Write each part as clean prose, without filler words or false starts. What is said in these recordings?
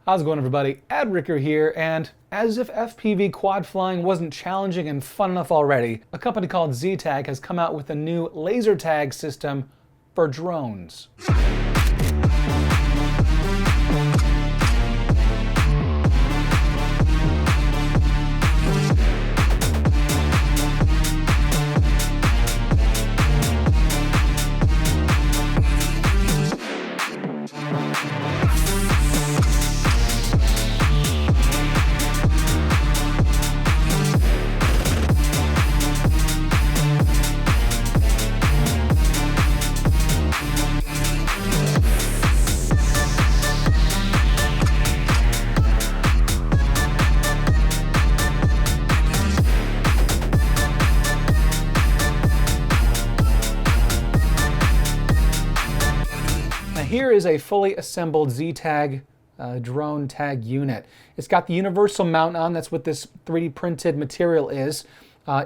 How's it going, everybody? Adricker here, and as if FPV quad flying wasn't challenging and fun enough already, a company called ZTAG has come out with a new laser tag system for drones. Here is a fully assembled ZTAG drone tag unit. It's got the universal mount on. That's what this 3D printed material is.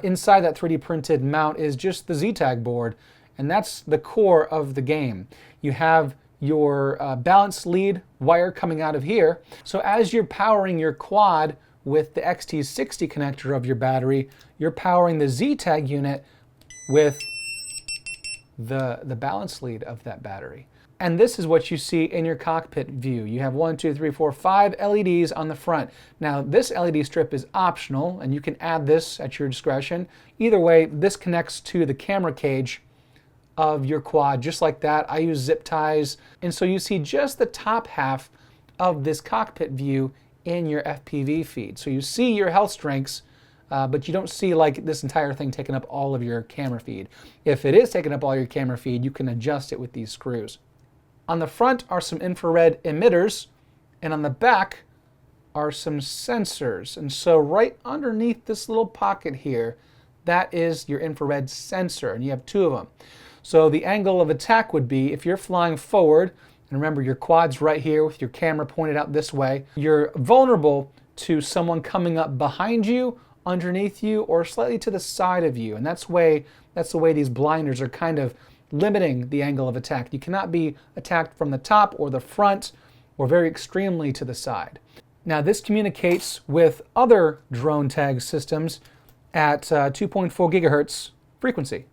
Inside that 3D printed mount is just the ZTAG board, and that's the core of the game. You have your balance lead wire coming out of here. So as you're powering your quad with the XT60 connector of your battery, you're powering the ZTAG unit with the balance lead of that battery. And this is what you see in your cockpit view. You have 5 LEDs on the front. Now this LED strip is optional, and you can add this at your discretion. Either way, this connects to the camera cage of your quad just like that. I use zip ties, and so you see just the top half of this cockpit view in your FPV feed. So you see your health strengths, but you don't see like this entire thing taking up all of your camera feed. If it is taking up all your camera feed, you can adjust it with these screws. On the front are some infrared emitters, and on the back are some sensors. And so right underneath this little pocket here, that is your infrared sensor, and you have two of them. So the angle of attack would be if you're flying forward, and remember your quad's right here with your camera pointed out this way, you're vulnerable to someone coming up behind you, underneath you, or slightly to the side of you. And that's the way these blinders are kind of limiting the angle of attack. You cannot be attacked from the top or the front or very extremely to the side. Now this communicates with other drone tag systems at 2.4 gigahertz frequency.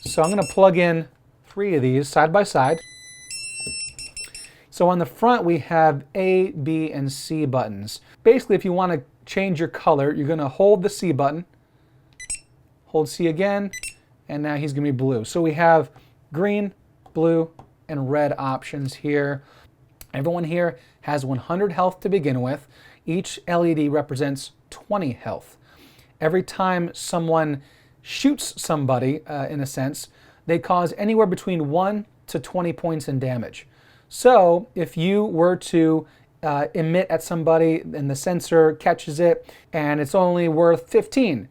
So I'm going to plug in 3 of these side by side. So on the front we have A, B, and C buttons. Basically, if you want to change your color, you're going to hold the C button, hold C again, and now he's going to be blue. So we have green, blue, and red options here. Everyone here has 100 health to begin with. Each LED represents 20 health. Every time someone shoots somebody, in a sense, they cause anywhere between 1 to 20 points in damage. So if you were to emit at somebody and the sensor catches it and it's only worth 15,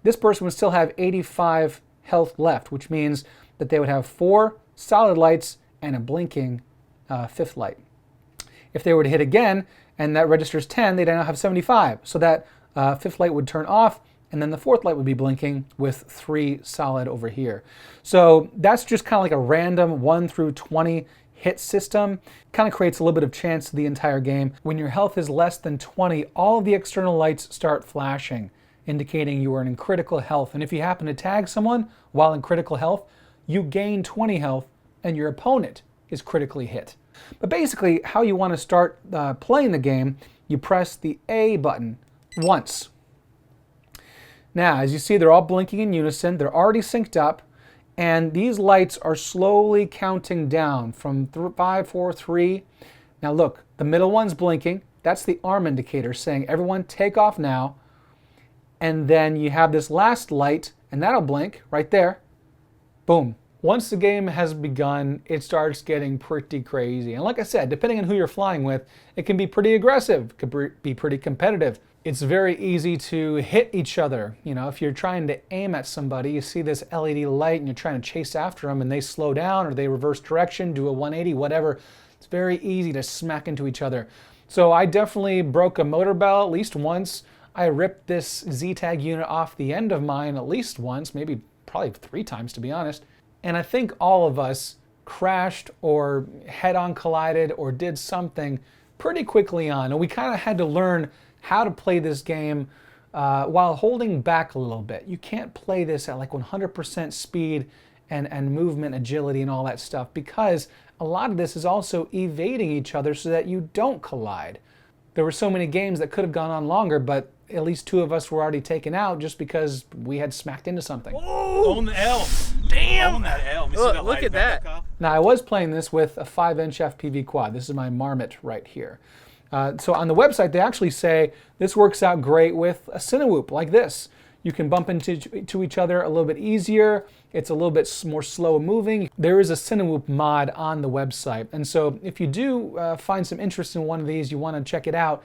this person would still have 85 health left, which means that they would have 4 solid lights and a blinking 5th light. If they were to hit again and that registers 10, they'd now have 75. So that 5th light would turn off, and then the 4th light would be blinking with 3 solid over here. So that's just kind of like a random 1 through 20 hit system. Kind of creates a little bit of chance to the entire game. When your health is less than 20, all of the external lights start flashing, indicating you are in critical health. And if you happen to tag someone while in critical health, you gain 20 health and your opponent is critically hit. But basically, how you want to start playing the game, you press the A button once. Now, as you see, they're all blinking in unison. They're already synced up, and these lights are slowly counting down from 5, 4, 3. Now look, the middle one's blinking. That's the arm indicator saying, everyone take off now. And then you have this last light, and that'll blink right there. Boom. Once the game has begun, it starts getting pretty crazy. And like I said, depending on who you're flying with, it can be pretty aggressive, it could be pretty competitive. It's very easy to hit each other. You know, if you're trying to aim at somebody, you see this LED light and you're trying to chase after them and they slow down or they reverse direction, do a 180, whatever. It's very easy to smack into each other. So I definitely broke a motor bell at least once. I ripped this ZTAG unit off the end of mine at least once, maybe probably 3 times to be honest. And I think all of us crashed or head-on collided or did something pretty quickly on, and we kind of had to learn how to play this game while holding back a little bit. You can't play this at like 100% speed and movement agility and all that stuff, because a lot of this is also evading each other so that you don't collide. There were so many games that could have gone on longer, but at least 2 of us were already taken out just because we had smacked into something. Oh, on the L. Damn! On that L. Look at that. Now, I was playing this with a 5-inch FPV quad. This is my Marmot right here. So on the website, they actually say this works out great with a Cinewhoop like this. You can bump into each other a little bit easier. It's a little bit more slow moving. There is a Cinewhoop mod on the website. And so if you do find some interest in one of these, you want to check it out,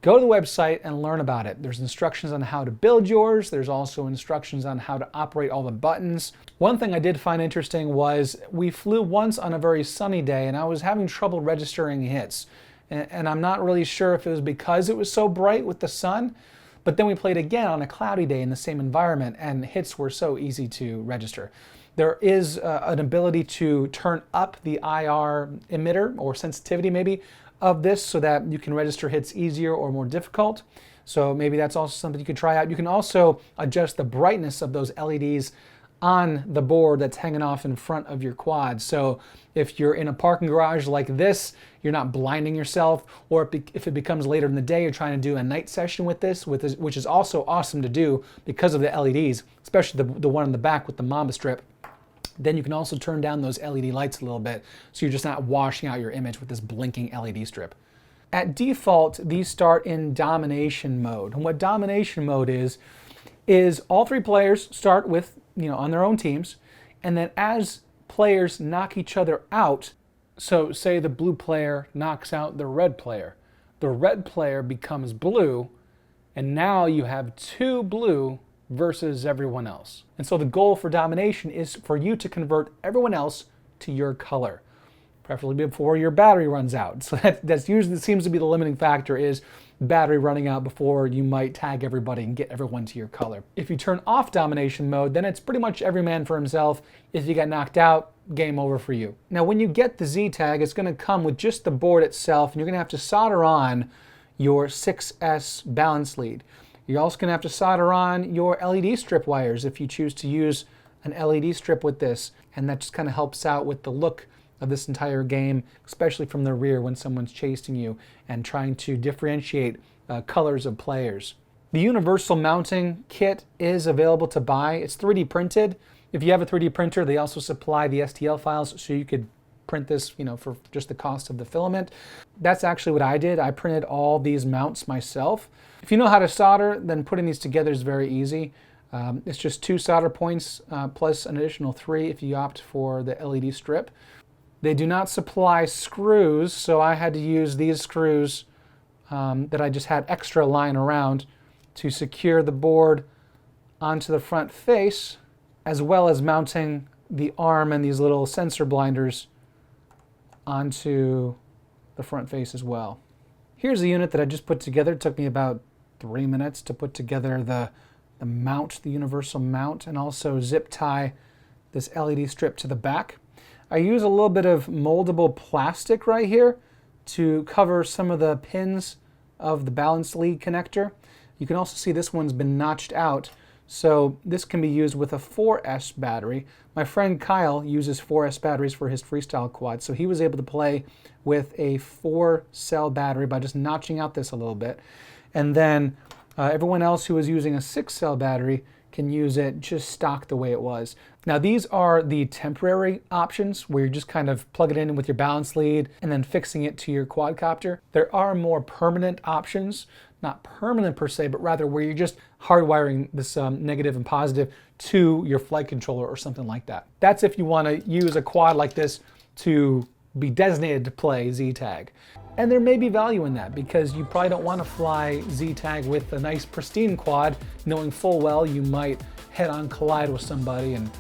go to the website and learn about it. There's instructions on how to build yours. There's also instructions on how to operate all the buttons. One thing I did find interesting was we flew once on a very sunny day and I was having trouble registering hits. And I'm not really sure if it was because it was so bright with the sun, but then we played again on a cloudy day in the same environment and hits were so easy to register. There is an ability to turn up the IR emitter or sensitivity maybe of this so that you can register hits easier or more difficult. So maybe that's also something you could try out. You can also adjust the brightness of those LEDs on the board that's hanging off in front of your quad. So if you're in a parking garage like this, you're not blinding yourself, or if it becomes later in the day, you're trying to do a night session with this, which is also awesome to do because of the LEDs, especially the one in the back with the Mamba strip. Then you can also turn down those LED lights a little bit so you're just not washing out your image with this blinking LED strip. At default, these start in Domination Mode. And what Domination Mode is all 3 players start with, on their own teams, and then as players knock each other out, so say the blue player knocks out the red player becomes blue, and now you have 2 blue versus everyone else. And so the goal for domination is for you to convert everyone else to your color, preferably before your battery runs out. So that's usually seems to be the limiting factor, is battery running out before you might tag everybody and get everyone to your color. If you turn off domination mode, then it's pretty much every man for himself. If you get knocked out, game over for you. Now when you get the ZTAG, it's going to come with just the board itself, and you're going to have to solder on your 6S balance lead. You're also going to have to solder on your LED strip wires if you choose to use an LED strip with this, and that just kind of helps out with the look of this entire game, especially from the rear when someone's chasing you and trying to differentiate colors of players. The universal mounting kit is available to buy. It's 3D printed. If you have a 3D printer, they also supply the STL files, so you could print this, for just the cost of the filament. That's actually what I did. I printed all these mounts myself. If you know how to solder, then putting these together is very easy. It's just 2 solder points plus an additional 3 if you opt for the LED strip. They do not supply screws, so I had to use these screws that I just had extra lying around to secure the board onto the front face, as well as mounting the arm and these little sensor blinders onto the front face as well. Here's a unit that I just put together. It took me about 3 minutes to put together the mount, the universal mount, and also zip tie this LED strip to the back. I use a little bit of moldable plastic right here to cover some of the pins of the balance lead connector. You can also see this one's been notched out, so this can be used with a 4S battery. My friend Kyle uses 4S batteries for his freestyle quad, so he was able to play with a 4-cell battery by just notching out this a little bit. And then everyone else who is using a 6-cell battery can use it just stock the way it was. Now these are the temporary options where you're just kind of plug it in with your balance lead and then fixing it to your quadcopter. There are more permanent options, not permanent per se, but rather where you're just hardwiring this negative and positive to your flight controller or something like that. That's if you want to use a quad like this to be designated to play ZTAG. And there may be value in that because you probably don't want to fly ZTAG with a nice pristine quad, knowing full well you might head-on collide with somebody and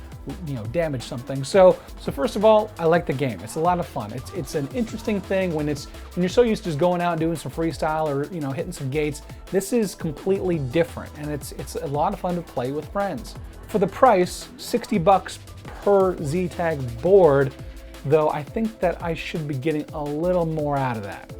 damage something. So first of all, I like the game. It's a lot of fun. It's an interesting thing when you're so used to just going out and doing some freestyle or hitting some gates. This is completely different, and it's a lot of fun to play with friends. For the price, $60 per ZTAG board, though I think that I should be getting a little more out of that.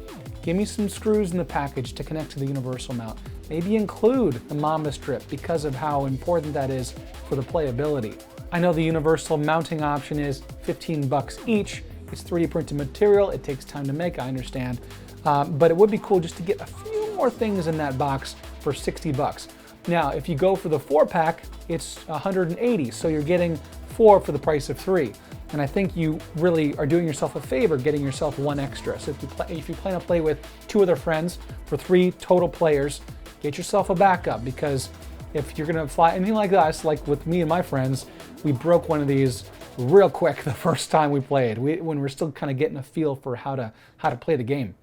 Give me some screws in the package to connect to the universal mount. Maybe include the Mamba strip because of how important that is for the playability. I know the universal mounting option is 15 bucks each. It's 3D printed material, it takes time to make, I understand. But it would be cool just to get a few more things in that box for 60 bucks. Now, if you go for the 4-pack, it's 180, so you're getting 4 for the price of 3. And I think you really are doing yourself a favor getting yourself 1 extra. So if you plan to play with 2 other friends for 3 total players, get yourself a backup, because if you're gonna fly anything like us, like with me and my friends, we broke one of these real quick the first time we played, when we're still kind of getting a feel for how to play the game.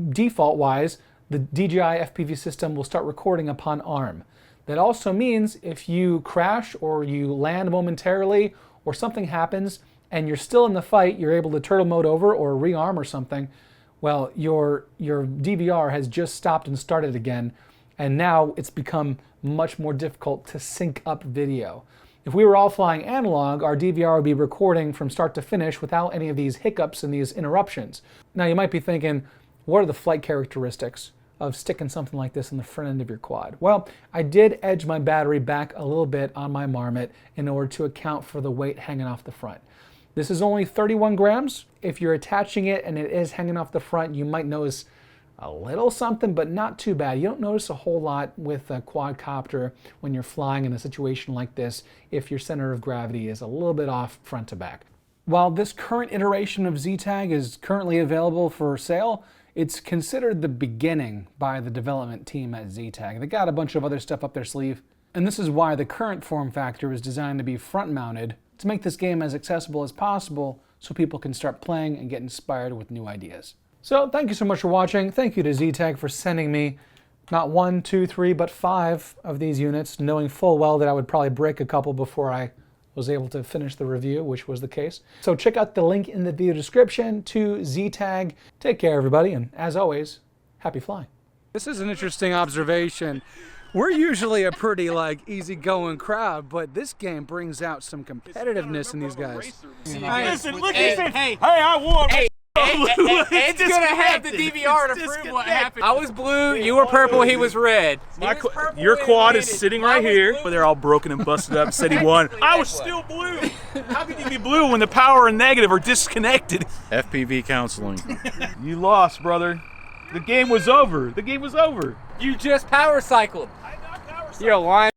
Default-wise, the DJI FPV system will start recording upon arm. That also means if you crash or you land momentarily or something happens and you're still in the fight, you're able to turtle mode over or rearm or something, well, your DVR has just stopped and started again, and now it's become much more difficult to sync up video. If we were all flying analog, our DVR would be recording from start to finish without any of these hiccups and these interruptions. Now you might be thinking, what are the flight characteristics of sticking something like this in the front end of your quad? Well, I did edge my battery back a little bit on my Marmot in order to account for the weight hanging off the front. This is only 31 grams. If you're attaching it and it is hanging off the front, you might notice a little something, but not too bad. You don't notice a whole lot with a quadcopter when you're flying in a situation like this if your center of gravity is a little bit off front to back. While this current iteration of ZTAG is currently available for sale, it's considered the beginning by the development team at ZTAG. They got a bunch of other stuff up their sleeve, and this is why the current form factor is designed to be front-mounted to make this game as accessible as possible so people can start playing and get inspired with new ideas. So thank you so much for watching. Thank you to ZTAG for sending me not 1, 2, 3, but 5 of these units, knowing full well that I would probably break a couple before I was able to finish the review, which was the case. So check out the link in the video description to ZTAG. Take care, everybody, and as always, happy flying. This is an interesting observation. We're usually a pretty easygoing crowd, but this game brings out some competitiveness in these guys. Listen, look at this. Hey, I won. Ed's gonna have the DVR to prove what happened. I was blue, you were purple, he was red. Your quad is sitting right here. They're all broken and busted up. Said he won. I was still blue. How could you be blue when the power and negative are disconnected? FPV counseling. You lost, brother. The game was over. The game was over. You just power cycled. I not power cycled. You're lying.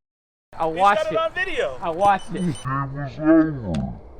I watched it. He's got it on video. I watched it.